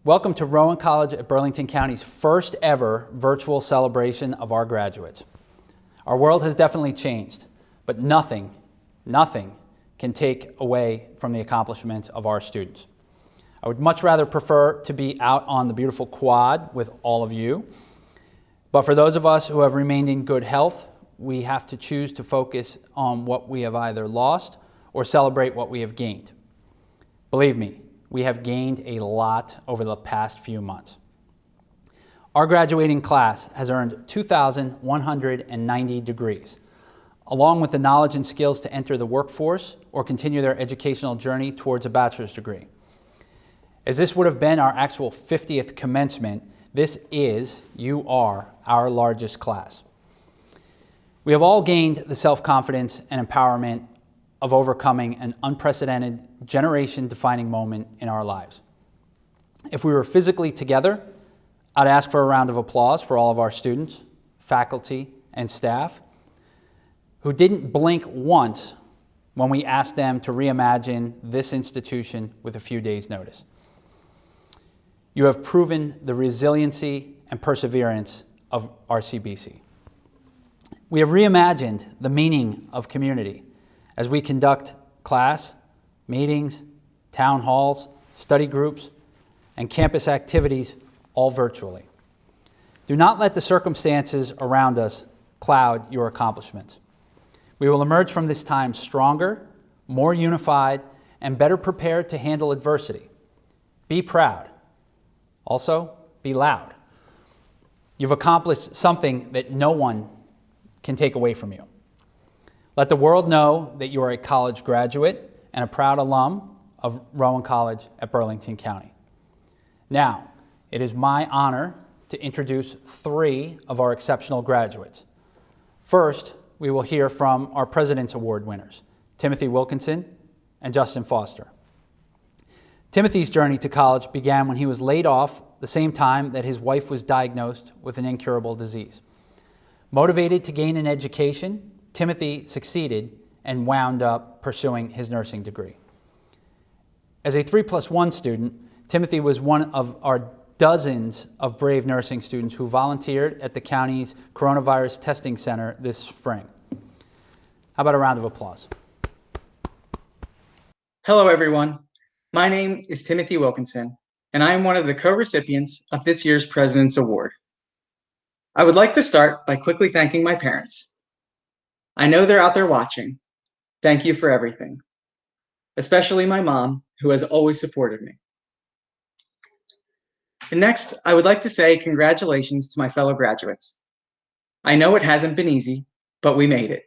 Welcome to Rowan College at Burlington County's first ever virtual celebration of our graduates. Our world has definitely changed, but nothing can take away from the accomplishments of our students. I would much rather prefer to be out on the beautiful quad with all of you, but for those of us who have remained in good health, we have to choose to focus on what we have either lost or celebrate what we have gained. Believe me, we have gained a lot over the past few months. Our graduating class has earned 2,190 degrees, along with the knowledge and skills to enter the workforce or continue their educational journey towards a bachelor's degree. As this would have been our actual 50th commencement, you are our largest class. We have all gained the self-confidence and empowerment of overcoming an unprecedented generation-defining moment in our lives. If we were physically together, I'd ask for a round of applause for all of our students, faculty, and staff who didn't blink once when we asked them to reimagine this institution with a few days' notice. You have proven the resiliency and perseverance of RCBC. We have reimagined the meaning of community as we conduct class, meetings, town halls, study groups, and campus activities all virtually. Do not let the circumstances around us cloud your accomplishments. We will emerge from this time stronger, more unified, and better prepared to handle adversity. Be proud. Also, be loud. You've accomplished something that no one can take away from you. Let the world know that you are a college graduate and a proud alum of Rowan College at Burlington County. Now, it is my honor to introduce three of our exceptional graduates. First, we will hear from our President's Award winners, Timothy Wilkinson and Justin Foster. Timothy's journey to college began when he was laid off the same time that his wife was diagnosed with an incurable disease. Motivated to gain an education, Timothy succeeded and wound up pursuing his nursing degree. As a 3+1 student, Timothy was one of our dozens of brave nursing students who volunteered at the county's coronavirus testing center this spring. How about a round of applause? Hello, everyone. My name is Timothy Wilkinson, and I am one of the co-recipients of this year's President's Award. I would like to start by quickly thanking my parents. I know they're out there watching. Thank you for everything, especially my mom, who has always supported me. And next, I would like to say congratulations to my fellow graduates. I know it hasn't been easy, but we made it.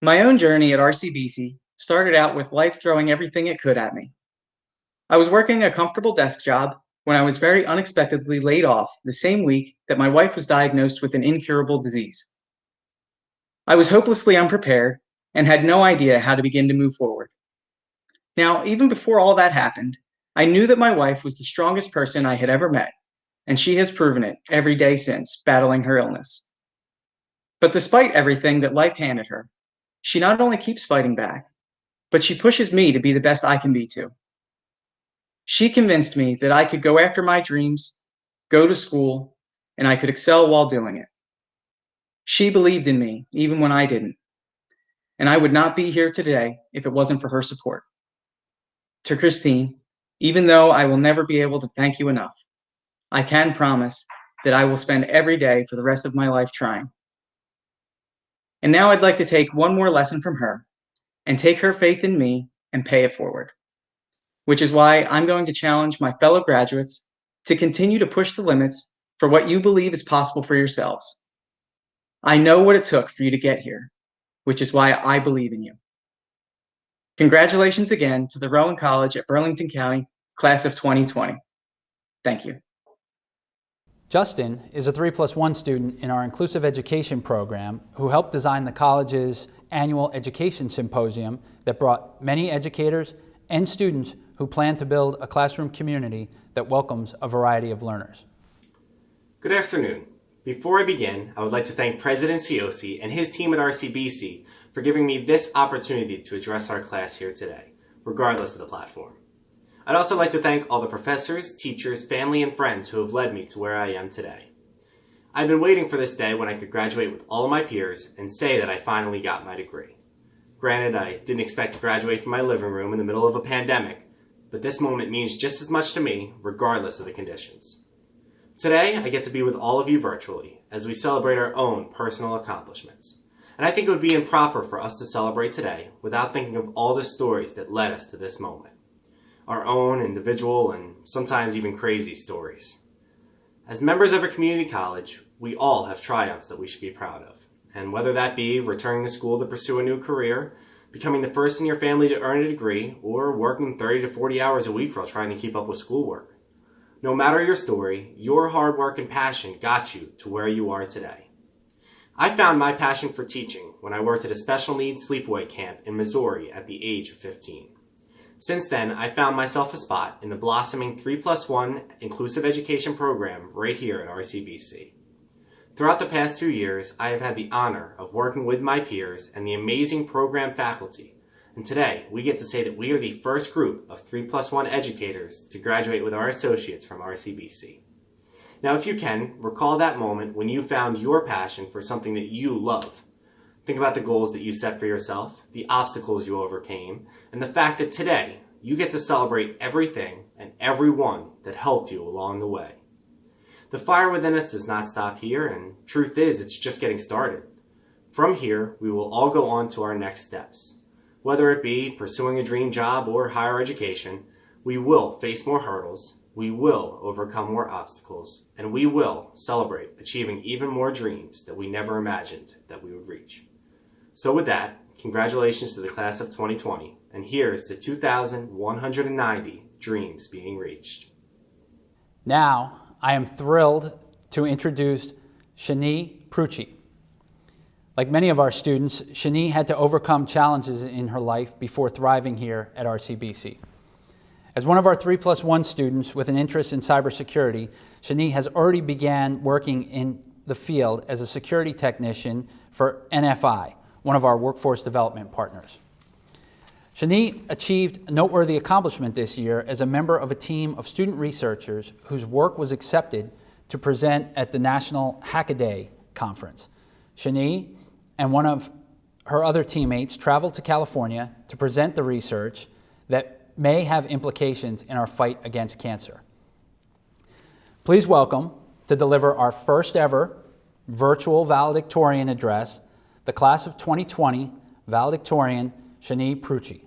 My own journey at RCBC started out with life throwing everything it could at me. I was working a comfortable desk job when I was very unexpectedly laid off the same week that my wife was diagnosed with an incurable disease. I was hopelessly unprepared and had no idea how to begin to move forward. Now, even before all that happened, I knew that my wife was the strongest person I had ever met, and she has proven it every day since, battling her illness. But despite everything that life handed her, she not only keeps fighting back, but she pushes me to be the best I can be too. She convinced me that I could go after my dreams, go to school, and I could excel while doing it. She believed in me even when I didn't, and I would not be here today if it wasn't for her support. To Christine, even though I will never be able to thank you enough, I can promise that I will spend every day for the rest of my life trying. And now I'd like to take one more lesson from her and take her faith in me and pay it forward, which is why I'm going to challenge my fellow graduates to continue to push the limits for what you believe is possible for yourselves. I know what it took for you to get here, which is why I believe in you. Congratulations again to the Rowan College at Burlington County, class of 2020. Thank you. Justin is a 3+1 student in our inclusive education program who helped design the college's annual education symposium that brought many educators and students who plan to build a classroom community that welcomes a variety of learners. Good afternoon. Before I begin, I would like to thank President Ciosi and his team at RCBC for giving me this opportunity to address our class here today, regardless of the platform. I'd also like to thank all the professors, teachers, family, and friends who have led me to where I am today. I've been waiting for this day when I could graduate with all of my peers and say that I finally got my degree. Granted, I didn't expect to graduate from my living room in the middle of a pandemic, but this moment means just as much to me, regardless of the conditions. Today, I get to be with all of you virtually as we celebrate our own personal accomplishments. And I think it would be improper for us to celebrate today without thinking of all the stories that led us to this moment. Our own individual and sometimes even crazy stories. As members of a community college, we all have triumphs that we should be proud of. And whether that be returning to school to pursue a new career, becoming the first in your family to earn a degree, or working 30 to 40 hours a week while trying to keep up with schoolwork. No matter your story, your hard work and passion got you to where you are today. I found my passion for teaching when I worked at a special needs sleepaway camp in Missouri at the age of 15. Since then, I found myself a spot in the blossoming 3+1 inclusive education program right here at RCBC. Throughout the past 2 years, I have had the honor of working with my peers and the amazing program faculty. And today, we get to say that we are the first group of 3+1 educators to graduate with our associates from RCBC. Now, if you can, recall that moment when you found your passion for something that you love. Think about the goals that you set for yourself, the obstacles you overcame, and the fact that today, you get to celebrate everything and everyone that helped you along the way. The fire within us does not stop here, and truth is, it's just getting started. From here, we will all go on to our next steps. Whether it be pursuing a dream job or higher education, we will face more hurdles, we will overcome more obstacles, and we will celebrate achieving even more dreams that we never imagined that we would reach. So with that, congratulations to the class of 2020, and here's to 2,190 dreams being reached. Now, I am thrilled to introduce Shani Prucci. Like many of our students, Shani had to overcome challenges in her life before thriving here at RCBC. As one of our 3+1 students with an interest in cybersecurity, Shani has already began working in the field as a security technician for NFI, one of our workforce development partners. Shani achieved a noteworthy accomplishment this year as a member of a team of student researchers whose work was accepted to present at the National Hackaday Conference. Shani and one of her other teammates traveled to California to present the research that may have implications in our fight against cancer. Please welcome, to deliver our first ever virtual valedictorian address, the class of 2020 valedictorian, Shani Prucci.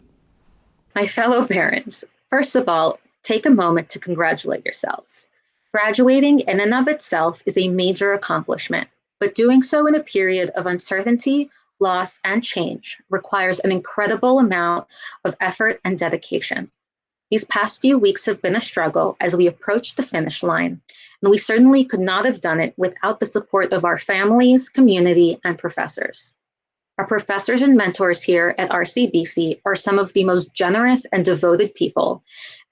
My fellow parents, first of all, take a moment to congratulate yourselves. Graduating in and of itself is a major accomplishment, but doing so in a period of uncertainty, loss, and change requires an incredible amount of effort and dedication. These past few weeks have been a struggle as we approach the finish line, and we certainly could not have done it without the support of our families, community, and professors. Our professors and mentors here at RCBC are some of the most generous and devoted people,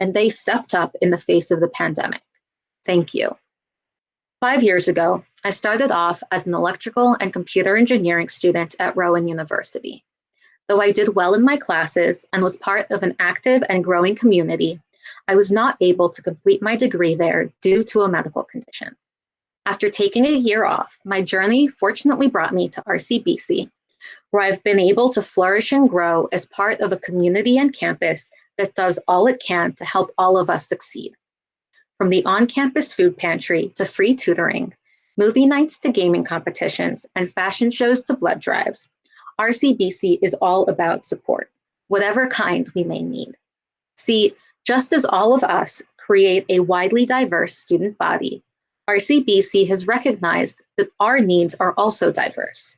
and they stepped up in the face of the pandemic. Thank you. 5 years ago, I started off as an electrical and computer engineering student at Rowan University. Though I did well in my classes and was part of an active and growing community, I was not able to complete my degree there due to a medical condition. After taking a year off, my journey fortunately brought me to RCBC, where I've been able to flourish and grow as part of a community and campus that does all it can to help all of us succeed. From the on-campus food pantry to free tutoring, movie nights to gaming competitions, and fashion shows to blood drives, RCBC is all about support, whatever kind we may need. See, just as all of us create a widely diverse student body, RCBC has recognized that our needs are also diverse.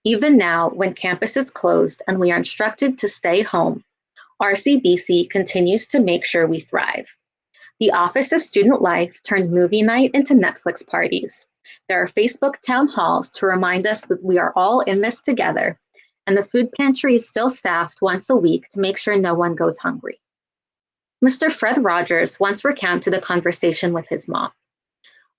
Even now, when campus is closed and we are instructed to stay home, RCBC continues to make sure we thrive. The Office of Student Life turned movie night into Netflix parties. There are Facebook town halls to remind us that we are all in this together, and the food pantry is still staffed once a week to make sure no one goes hungry. Mr. Fred Rogers once recounted a conversation with his mom.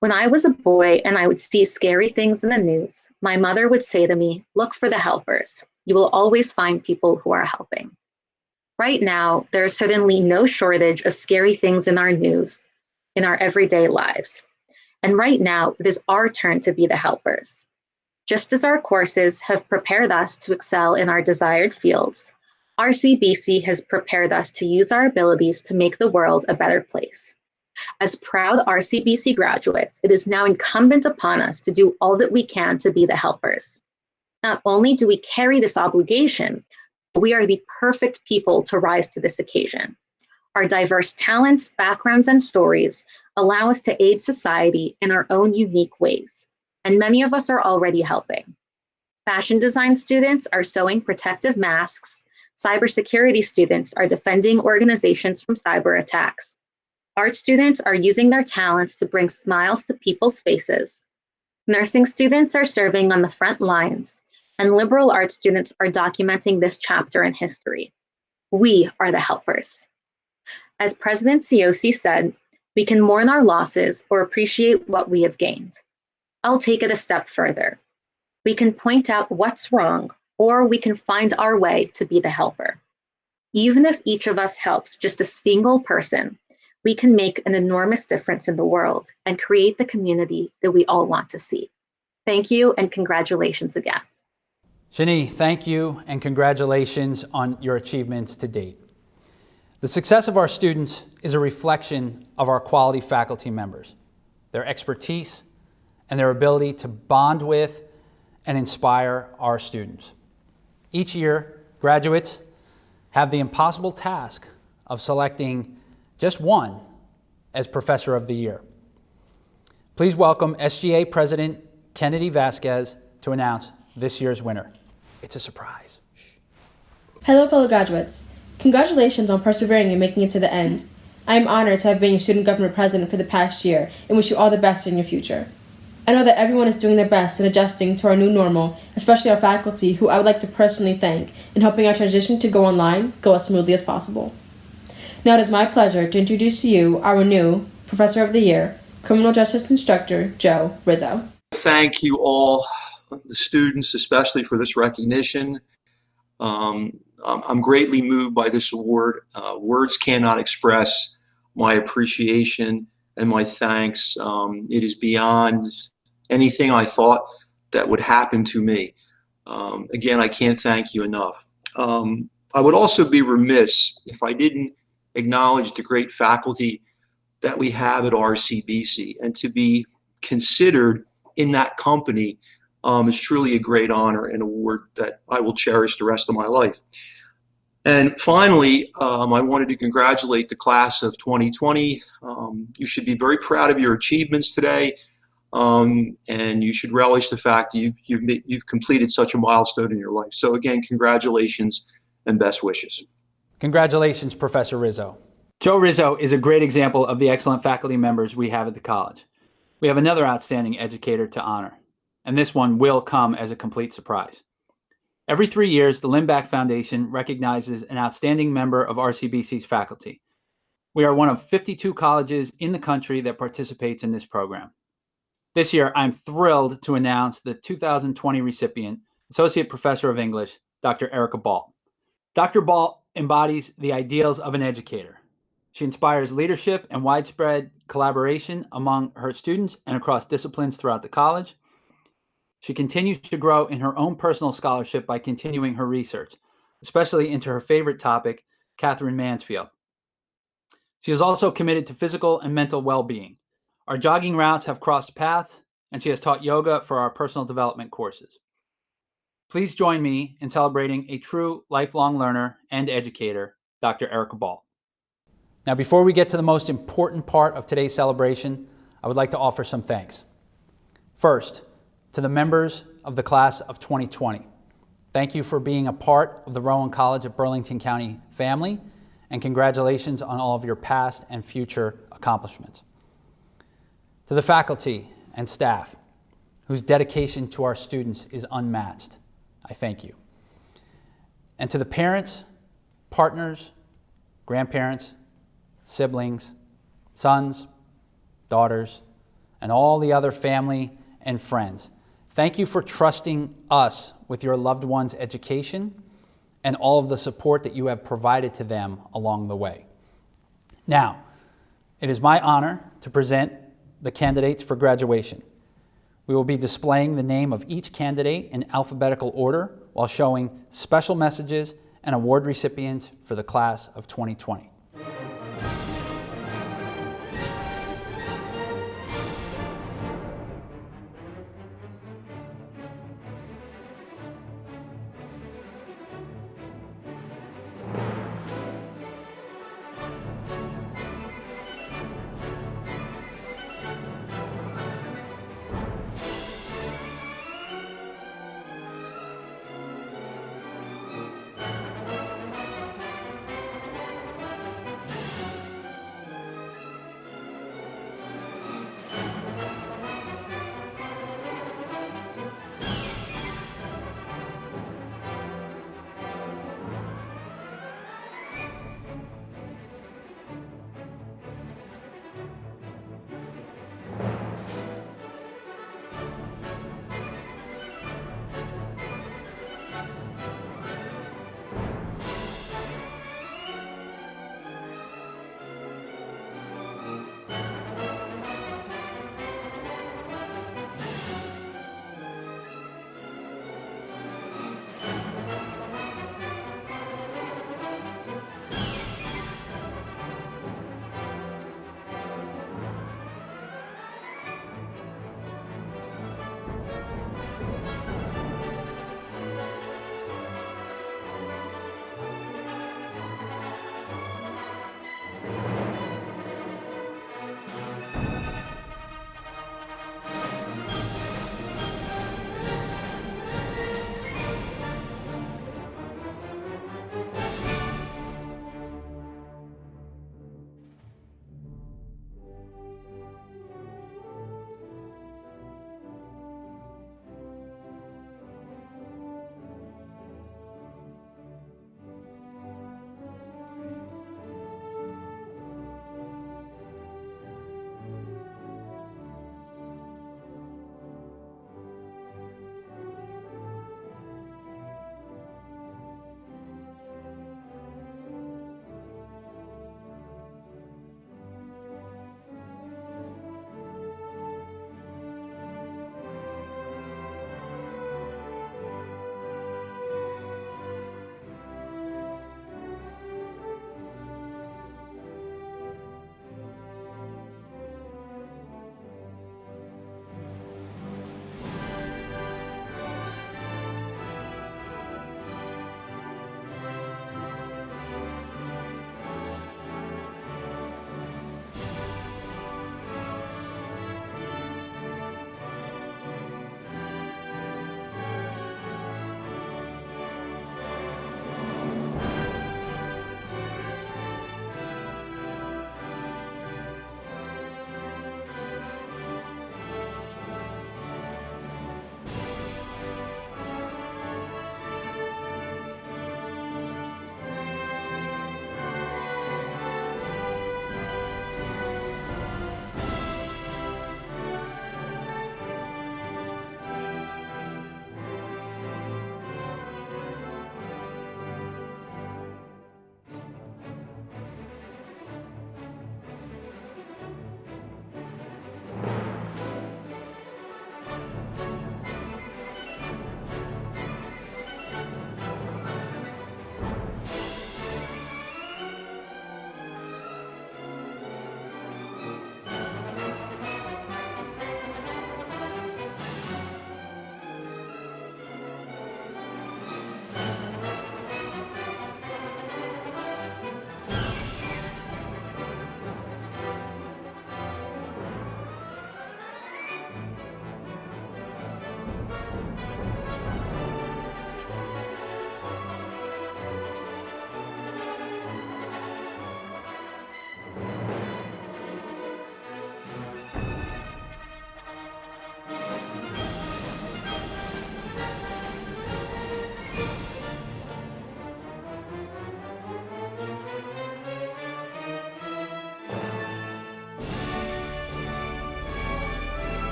When I was a boy and I would see scary things in the news, my mother would say to me, "Look for the helpers. You will always find people who are helping." Right now, there is certainly no shortage of scary things in our news, in our everyday lives. And right now, it is our turn to be the helpers. Just as our courses have prepared us to excel in our desired fields, RCBC has prepared us to use our abilities to make the world a better place. As proud RCBC graduates, it is now incumbent upon us to do all that we can to be the helpers. Not only do we carry this obligation, but we are the perfect people to rise to this occasion. Our diverse talents, backgrounds, and stories allow us to aid society in our own unique ways, and many of us are already helping. Fashion design students are sewing protective masks. Cybersecurity students are defending organizations from cyber attacks. Art students are using their talents to bring smiles to people's faces. Nursing students are serving on the front lines, and liberal arts students are documenting this chapter in history. We are the helpers. As President Cioce said, we can mourn our losses or appreciate what we have gained. I'll take it a step further. We can point out what's wrong, or we can find our way to be the helper. Even if each of us helps just a single person, we can make an enormous difference in the world and create the community that we all want to see. Thank you and congratulations again. Shani, thank you and congratulations on your achievements to date. The success of our students is a reflection of our quality faculty members, their expertise, and their ability to bond with and inspire our students. Each year, graduates have the impossible task of selecting just one as Professor of the Year. Please welcome SGA President Kennedy Vasquez to announce this year's winner. It's a surprise. Hello, fellow graduates. Congratulations on persevering and making it to the end. I am honored to have been your student government president for the past year and wish you all the best in your future. I know that everyone is doing their best in adjusting to our new normal, especially our faculty, who I would like to personally thank in helping our transition to go online go as smoothly as possible. Now it is my pleasure to introduce to you our new Professor of the Year, Criminal Justice Instructor Joe Rizzo. Thank you all, the students, especially for this recognition. I'm greatly moved by this award. Words cannot express my appreciation and my thanks. It is beyond anything I thought that would happen to me. Again, I can't thank you enough. I would also be remiss if I didn't acknowledge the great faculty that we have at RCBC, and to be considered in that company is truly a great honor and award that I will cherish the rest of my life. And finally, I wanted to congratulate the class of 2020. You should be very proud of your achievements today, and you should relish the fact that you've completed such a milestone in your life. So again, congratulations and best wishes. Congratulations, Professor Rizzo. Joe Rizzo is a great example of the excellent faculty members we have at the college. We have another outstanding educator to honor, and this one will come as a complete surprise. Every 3 years, the Lindback Foundation recognizes an outstanding member of RCBC's faculty. We are one of 52 colleges in the country that participates in this program. This year, I'm thrilled to announce the 2020 recipient, Associate Professor of English, Dr. Erica Balt. Dr. Balt embodies the ideals of an educator. She inspires leadership and widespread collaboration among her students and across disciplines throughout the college. She continues to grow in her own personal scholarship by continuing her research, especially into her favorite topic, Catherine Mansfield. She is also committed to physical and mental well-being. Our jogging routes have crossed paths, and she has taught yoga for our personal development courses. Please join me in celebrating a true lifelong learner and educator, Dr. Erica Balt. Now, before we get to the most important part of today's celebration, I would like to offer some thanks. First, to the members of the class of 2020. Thank you for being a part of the Rowan College of Burlington County family, and congratulations on all of your past and future accomplishments. To the faculty and staff, whose dedication to our students is unmatched, I thank you. And to the parents, partners, grandparents, siblings, sons, daughters, and all the other family and friends, thank you for trusting us with your loved one's education and all of the support that you have provided to them along the way. Now, it is my honor to present the candidates for graduation. We will be displaying the name of each candidate in alphabetical order while showing special messages and award recipients for the class of 2020.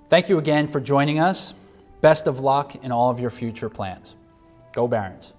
Thank you again for joining us. Best of luck in all of your future plans. Go Barons.